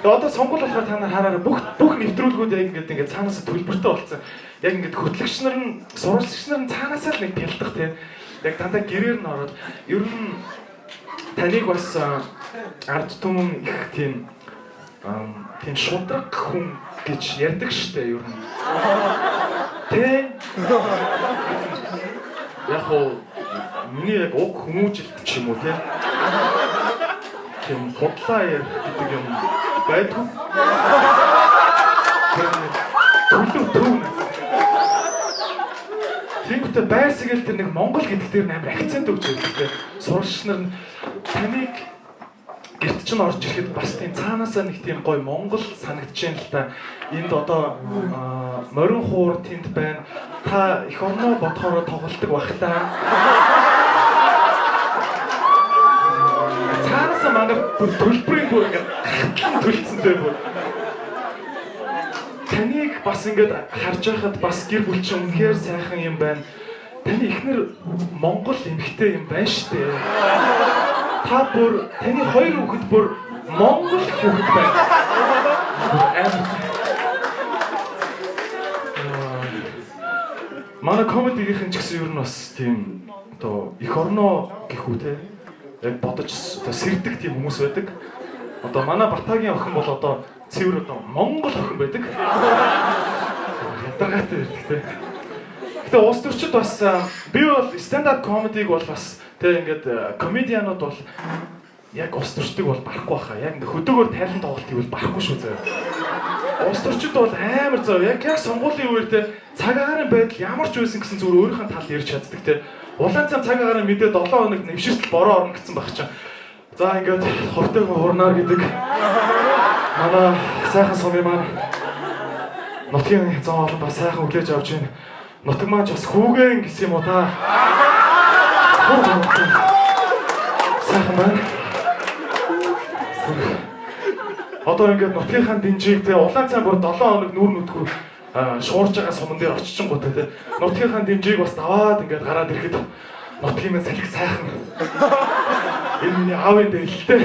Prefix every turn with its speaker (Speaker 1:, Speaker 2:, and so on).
Speaker 1: Одоо сонгуул болохоор та нар хараараа бүх нэвтрүүлгүүд яг ингээд цаанаасаа төлбөртэй болсон. Яг ингээд хөтлөгч нар нь, сурвалжлагч нар нь цаанаасаа л нэг бэлдэх тийм. Яг дандаа гэрээр нь ороод ер нь таныг бас ард түмэн их тийм шудраг хүн гэж ярьдаг штэ ер нь. Тэ? Яг хоо миний яг уг хүмүүжилт ч юм уу те. Тийм худлаа ярих гэдэг юм байдгүй. Төлөв. Тэгэхдээ байсгээл тэр нэг Монгол гэдэг дээр амар акцент өгч байдаг те. Сурагч нар нь таныг гэрт чинь орж ирэхэд бас тийм цаанаасаа нэг тийм гоё Монгол санагдчихээн л та. Энд одоо морин хуур тэнд байна. Та эх орноо бодохоор тоглолдог бах та. Цаанаасаа манай төлбөрийн бүр ингээд төлцсөнтэй бүр. Таныг бас ингээд харж байхад бас гэр бүл чинь үнэхээр сайхан юм байна. Таны эхнэр Монгол эмэгтэй юм байна шүү дээ. Та бүр таны хоёр хүүхэд бүр Монгол хүүхэд байна. Манай комедигийн ч гэсэн ер нь бас тийм одоо эх орноо гэх үү те яг бодож одоо сэрдэг тийм хүмүүс байдаг. Одоо манай Батагийн охин бол одоо цэвэр одоо Монгол охин байдаг. Ядаргаатай байдаг те. Гэтэ улс төрчид бас би бол stand-up comedy-г бол бас тэг ингээд комедианууд бол яг улс төрчдөг бол барахгүй баха. Яг ингээд хөдөөгөр тайлан тоглолтыг бол барахгүй шүү заяа. Улс төрчид бол амар зав. Яг сонгуулийн үеэр те цаг агаарын байдал ямар ч байсан гэсэн зүгээр өөрийнхөө тал ярьж чаддаг те. Улаан цам цаг агаарын мэдээ 7 хоног нэвшилтэл бороо орно гэсэн баг чинь. За ингээд ховтойг хуурнаар гэдэг. Манай сайхан сумын маань нутгийн зам олон бас сайхан хүлээж авч байна. Нутаг маань ч бас хүүгэн гэсэн юм уу та. Сайхан байна. Одоо ингээд нутгийнхаа динжийг те улаан цай бүр 7 хоног нүүр нүдгүй шуурж байгаа суман дээр очиж гоо те нутгийнхаа динжийг бас даваад ингээд гараад ирэхэд нутгийн маань салхи сайхан. Энэ миний аавын дээлтэй.